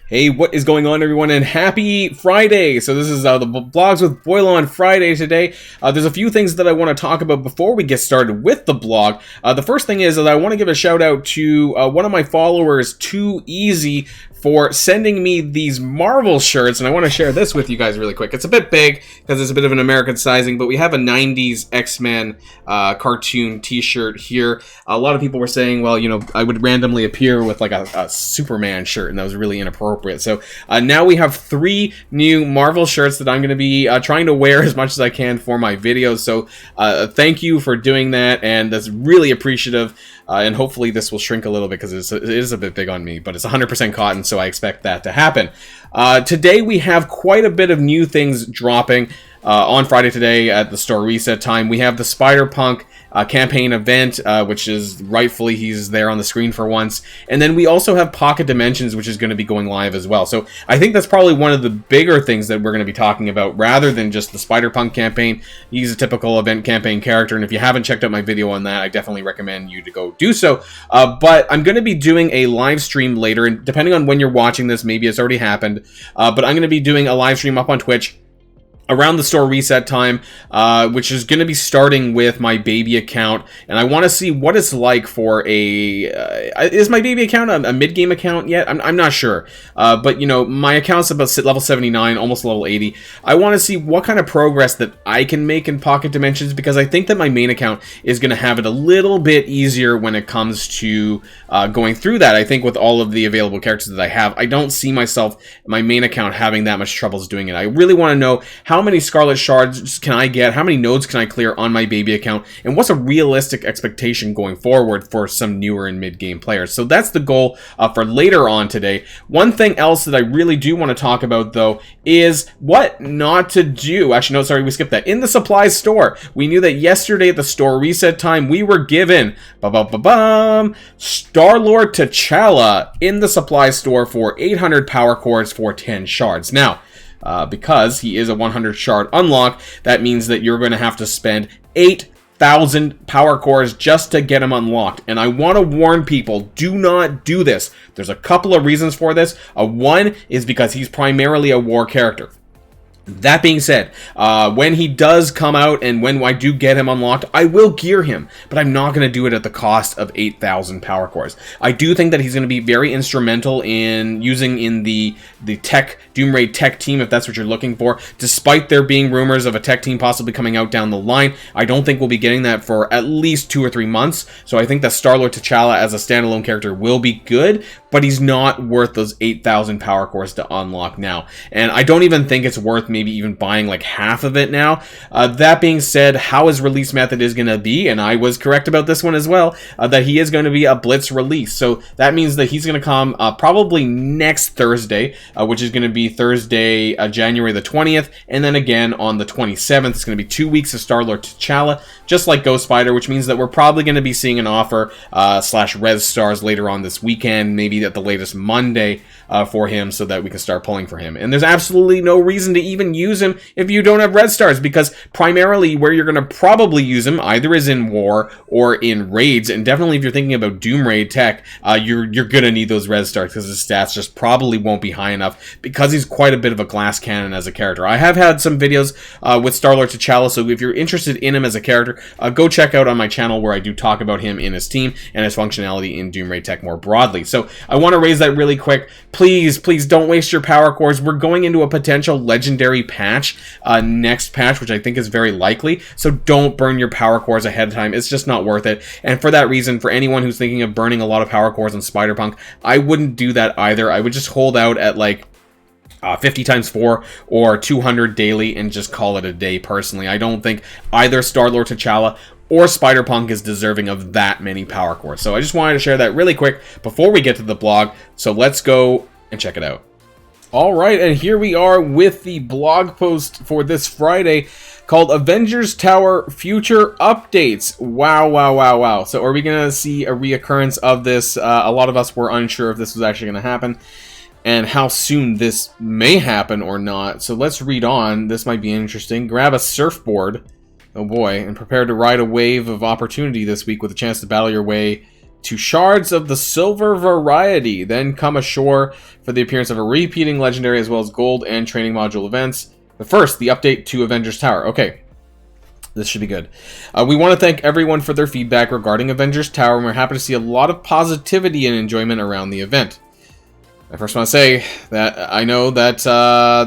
Hey, what is going on, everyone, and happy Friday! So this is the Vlogs with Boilon Friday today. There's a few things that I want to talk about before we get started with the blog. The first thing is that I want to give a shout out to one of my followers, Too Easy, for sending me these Marvel shirts, and I want to share this with you guys really quick. It's a bit big because it's a bit of an American sizing, but we have a 90s X-Men cartoon t-shirt here. A lot of people were saying, well, you know, I would randomly appear with like a Superman shirt, and that was really inappropriate. So now we have 3 new Marvel shirts that I'm going to be trying to wear as much as I can for my videos. So thank you for doing that, and that's really appreciative. And hopefully this will shrink a little bit because it is a bit big on me, but it's 100% cotton, so I expect that to happen. Today we have quite a bit of new things dropping on Friday today at the store reset time. We have the Spider-Punk campaign event, which is rightfully he's there on the screen for once. And then we also have Pocket Dimensions, which is going to be going live as well. So I think that's probably one of the bigger things that we're going to be talking about rather than just the Spider-Punk campaign. He's a typical event campaign character, and if you haven't checked out my video on that, I definitely recommend you to go do so. But I'm going to be doing a live stream later, and depending on when you're watching this, maybe it's already happened, but I'm going to be doing a live stream up on Twitch around the store reset time, which is going to be starting with my baby account, and I want to see what it's like for a... is my baby account a mid-game account yet? I'm not sure, but you know, my account's about level 79, almost level 80. I want to see what kind of progress that I can make in Pocket Dimensions, because I think that my main account is going to have it a little bit easier when it comes to going through that. I think with all of the available characters that I have, I don't see myself, my main account, having that much troubles doing it. I really want to know how many Scarlet Shards can I get, how many nodes can I clear on my baby account, and what's a realistic expectation going forward for some newer and mid-game players. So that's the goal for later on today. One thing else that I really do want to talk about, though, is what not to do. Actually, no, sorry, we skipped that. In the supplies store, we knew that yesterday at the store reset time, we were given Star-Lord T'Challa in the supplies store for 800 power cores for 10 shards. Now, because he is a 100 shard unlock, that means that you're going to have to spend 8,000 power cores just to get him unlocked. And I want to warn people, do not do this. There's a couple of reasons for this. One is because he's primarily a war character. That being said, when he does come out and when I do get him unlocked, I will gear him, but I'm not going to do it at the cost of 8,000 power cores. I do think that he's going to be very instrumental in using in the tech, Doom Raid tech team, if that's what you're looking for. Despite there being rumors of a tech team possibly coming out down the line, I don't think we'll be getting that for at least 2 or 3 months. So I think that Star-Lord T'Challa as a standalone character will be good, but he's not worth those 8,000 power cores to unlock now. And I don't even think it's worth maybe even buying like half of it now. That being said, how his release method is going to be, and I was correct about this one as well, that he is going to be a Blitz release. So that means that he's going to come probably next Thursday, which is going to be Thursday, January the 20th, and then again on the 27th. It's going to be 2 weeks of Star-Lord T'Challa, just like Ghost Spider, which means that we're probably going to be seeing an offer slash res stars later on this weekend, maybe at the latest Monday for him, so that we can start pulling for him. And there's absolutely no reason to even use him if you don't have red stars, because primarily where you're going to probably use him either is in war or in raids, and definitely if you're thinking about Doom Raid tech, you're going to need those red stars because his stats just probably won't be high enough, because he's quite a bit of a glass cannon as a character. I have had some videos with Star-Lord T'Challa, so if you're interested in him as a character, go check out on my channel where I do talk about him in his team and his functionality in Doom Raid tech more broadly. So I want to raise that really quick. Please don't waste your power cores. We're going into a potential legendary patch, next patch, which I think is very likely. So don't burn your power cores ahead of time. It's just not worth it. And for that reason, for anyone who's thinking of burning a lot of power cores on Spider-Punk, I wouldn't do that either. I would just hold out at like 50 times 4 or 200 daily and just call it a day personally. I don't think either Star-Lord T'Challa or Spider-Punk is deserving of that many power cores. So I just wanted to share that really quick before we get to the blog. So let's go and check it out. Alright, and here we are with the blog post for this Friday called Avengers Tower Future Updates. Wow. So are we going to see a reoccurrence of this? A lot of us were unsure if this was actually going to happen and how soon this may happen or not. So let's read on. This might be interesting. Grab a surfboard, oh boy, and prepare to ride a wave of opportunity this week with a chance to battle your way to shards of the silver variety. Then come ashore for the appearance of a repeating legendary as well as gold and training module events. But first, the update to Avengers Tower. Okay. This should be good. We want to thank everyone for their feedback regarding Avengers Tower, and we're happy to see a lot of positivity and enjoyment around the event. I first want to say that I know that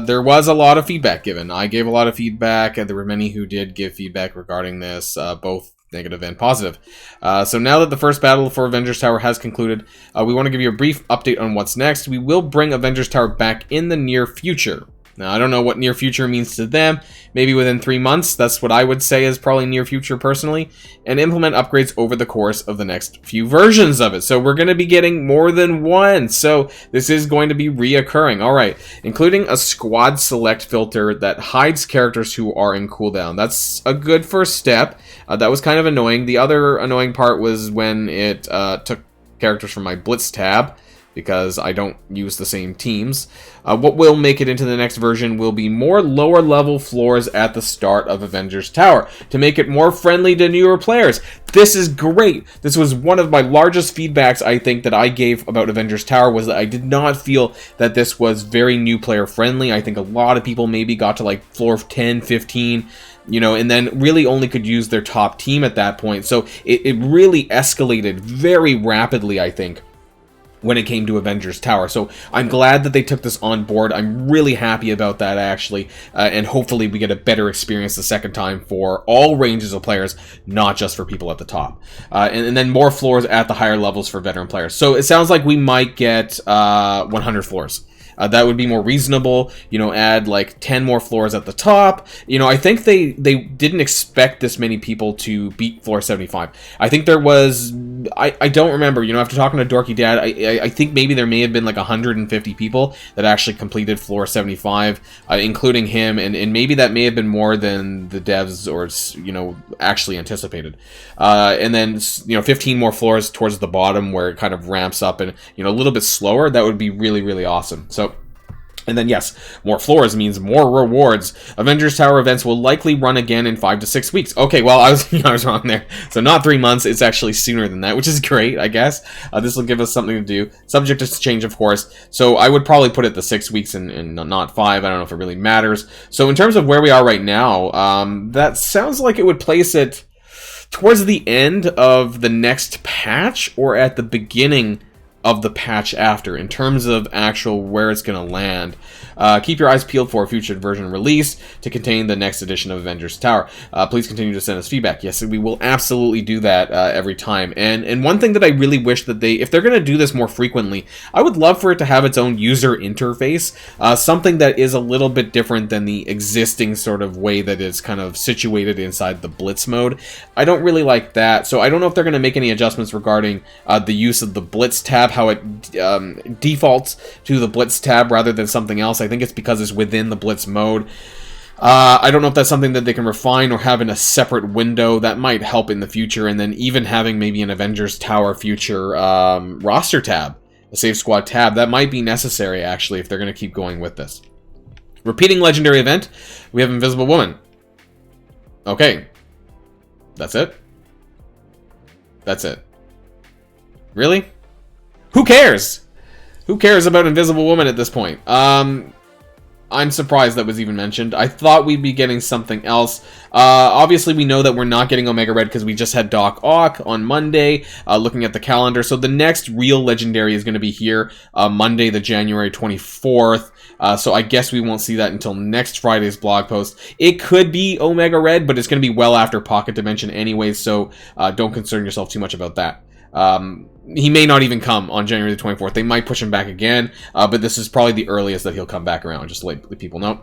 there was a lot of feedback given. I gave a lot of feedback, and there were many who did give feedback regarding this, both negative and positive. So now that the first battle for Avengers Tower has concluded, we want to give you a brief update on what's next. We will bring Avengers Tower back in the near future. Now, I don't know what near future means to them. Maybe within 3 months. That's what I would say is probably near future personally. And implement upgrades over the course of the next few versions of it. So we're going to be getting more than one. So this is going to be reoccurring. All right. Including a squad select filter that hides characters who are in cooldown. That's a good first step. That was kind of annoying. The other annoying part was when it took characters from my Blitz tab, because I don't use the same teams. What will make it into the next version will be more lower level floors at the start of Avengers Tower to make it more friendly to newer players. This is great. This was one of my largest feedbacks I think that I gave about Avengers Tower, was that I did not feel that this was very new player friendly. I think a lot of people maybe got to like floor 10, 15, you know, and then really only could use their top team at that point. So it really escalated very rapidly, I think, when it came to Avengers Tower. So I'm glad that they took this on board. I'm really happy about that, actually. And hopefully we get a better experience the second time for all ranges of players, not just for people at the top. And then more floors at the higher levels for veteran players. So it sounds like we might get 100 floors. That would be more reasonable, you know, add like 10 more floors at the top. You know, I think they didn't expect this many people to beat floor 75. I think there was, I don't remember, you know, after talking to Dorky Dad, I think maybe there may have been like 150 people that actually completed floor 75, including him, and maybe that may have been more than the devs or, you know, actually anticipated. And then, you know, 15 more floors towards the bottom where it kind of ramps up and, you know, a little bit slower. That would be really, really awesome. So, and then yes, more floors means more rewards. Avengers Tower events will likely run again in 5 to 6 weeks. Okay, well, I was wrong there. So not 3 months, it's actually sooner than that, which is great, I guess. This will give us something to do. Subject to change, of course. So I would probably put it the 6 weeks and not 5. I don't know if it really matters. So in terms of where we are right now, that sounds like it would place it towards the end of the next patch or at the beginning of the patch after, in terms of actual where it's going to land. Keep your eyes peeled for a future version release to contain the next edition of Avengers Tower. Please continue to send us feedback. Yes, we will absolutely do that every time. And one thing that I really wish that if they're going to do this more frequently, I would love for it to have its own user interface, something that is a little bit different than the existing sort of way that is kind of situated inside the Blitz mode. I don't really like that, so I don't know if they're going to make any adjustments regarding the use of the Blitz tab, how it defaults to the Blitz tab rather than something else. I think it's because it's within the Blitz mode. I don't know if that's something that they can refine or have in a separate window. That might help in the future, and then even having maybe an Avengers Tower future roster tab, a Save Squad tab, that might be necessary, actually, if they're going to keep going with this. Repeating legendary event, we have Invisible Woman. Okay. That's it? That's it. Really? Who cares? Who cares about Invisible Woman at this point? I'm surprised that was even mentioned. I thought we'd be getting something else. Obviously, we know that we're not getting Omega Red because we just had Doc Ock on Monday, looking at the calendar. So the next real Legendary is going to be here Monday, the January 24th. So I guess we won't see that until next Friday's blog post. It could be Omega Red, but it's going to be well after Pocket Dimension anyway, so don't concern yourself too much about that. He may not even come on January the 24th. They might push him back again, but this is probably the earliest that he'll come back around, just to let people know.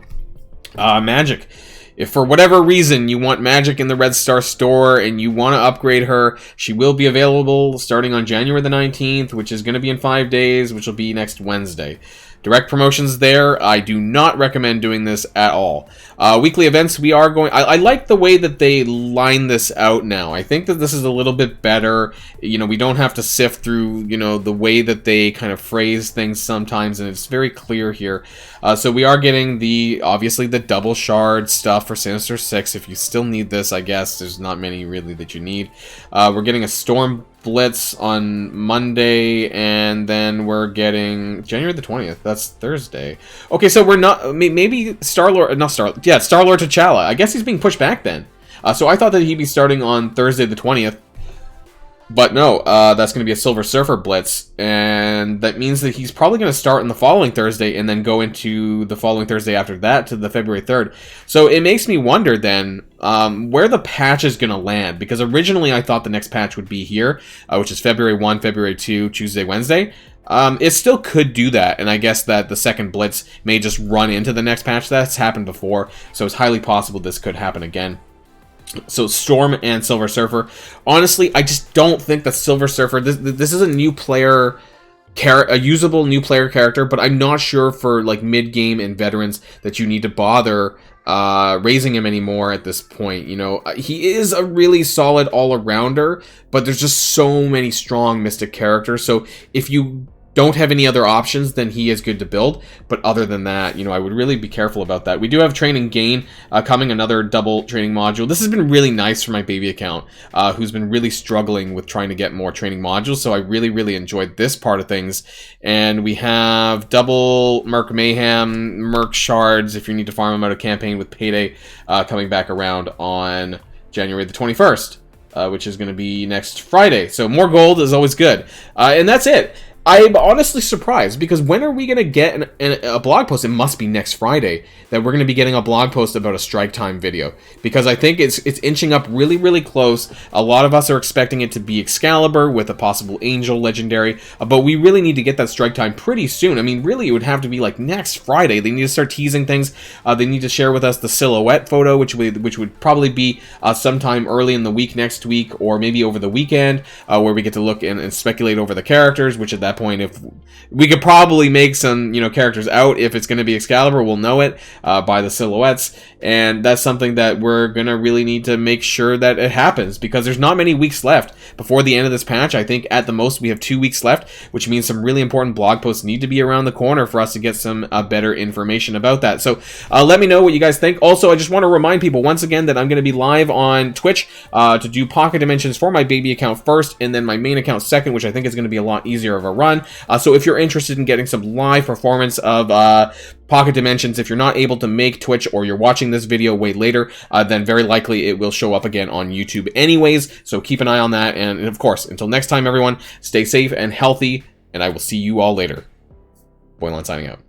Magic. If for whatever reason you want Magic in the Red Star store and you want to upgrade her, she will be available starting on January the 19th, which is going to be in 5 days, which will be next Wednesday. Direct promotions there. I do not recommend doing this at all. Weekly events, we are going... I like the way that they line this out now. I think that this is a little bit better. You know, we don't have to sift through, you know, the way that they kind of phrase things sometimes, and it's very clear here. So we are getting obviously the double shard stuff for Sinister 6. If you still need this, I guess there's not many really that you need. We're getting a Storm Blitz on Monday, and then we're getting January the 20th. That's Thursday. Okay, so we're not... Maybe Star-Lord... Not Star-Lord. Yeah, Star-Lord T'Challa. I guess he's being pushed back then. So I thought that he'd be starting on Thursday the 20th. But no, that's going to be a Silver Surfer Blitz, and that means that he's probably going to start on the following Thursday and then go into the following Thursday after that to the February 3rd. So it makes me wonder then where the patch is going to land, because originally I thought the next patch would be here, which is February 1, February 2, Tuesday, Wednesday. It still could do that, and I guess that the second Blitz may just run into the next patch. That's happened before, so it's highly possible this could happen again. So Storm and Silver Surfer. Honestly, I just don't think that Silver Surfer... This is a new player... a usable new player character, but I'm not sure for like mid-game and veterans that you need to bother raising him anymore at this point. You know, he is a really solid all-arounder, but there's just so many strong Mystic characters. So if you don't have any other options, then he is good to build. But other than that, you know, I would really be careful about that. We do have Training Gain coming, another double training module. This has been really nice for my baby account, who's been really struggling with trying to get more training modules. So I really, really enjoyed this part of things. And we have double Merc Mayhem, Merc Shards, if you need to farm them out of campaign with Payday, coming back around on January the 21st, which is going to be next Friday. So more gold is always good. And that's it. I'm honestly surprised, because when are we going to get a blog post? It must be next Friday that we're going to be getting a blog post about a Strike Time video, because I think it's inching up really, really close. A lot of us are expecting it to be Excalibur with a possible Angel Legendary, but we really need to get that Strike Time pretty soon. I mean, really, it would have to be like next Friday. They need to start teasing things. They need to share with us the silhouette photo, which would probably be sometime early in the week next week, or maybe over the weekend, where we get to look and speculate over the characters, which at that point, if we could probably make some, you know, characters out. If it's going to be Excalibur, we'll know it by the silhouettes, and that's something that we're going to really need to make sure that it happens, because there's not many weeks left before the end of this patch. I think at the most we have 2 weeks left, which means some really important blog posts need to be around the corner for us to get some better information about that. So let me know what you guys think. Also, I just want to remind people once again that I'm going to be live on Twitch to do Pocket Dimensions for my baby account first, and then my main account second, which I think is going to be a lot easier of a run. So if you're interested in getting some live performance of Pocket Dimensions, if you're not able to make Twitch, or you're watching this video way later, then very likely it will show up again on YouTube anyways. So keep an eye on that. And of course, until next time, everyone, stay safe and healthy, and I will see you all later. Boilon signing out.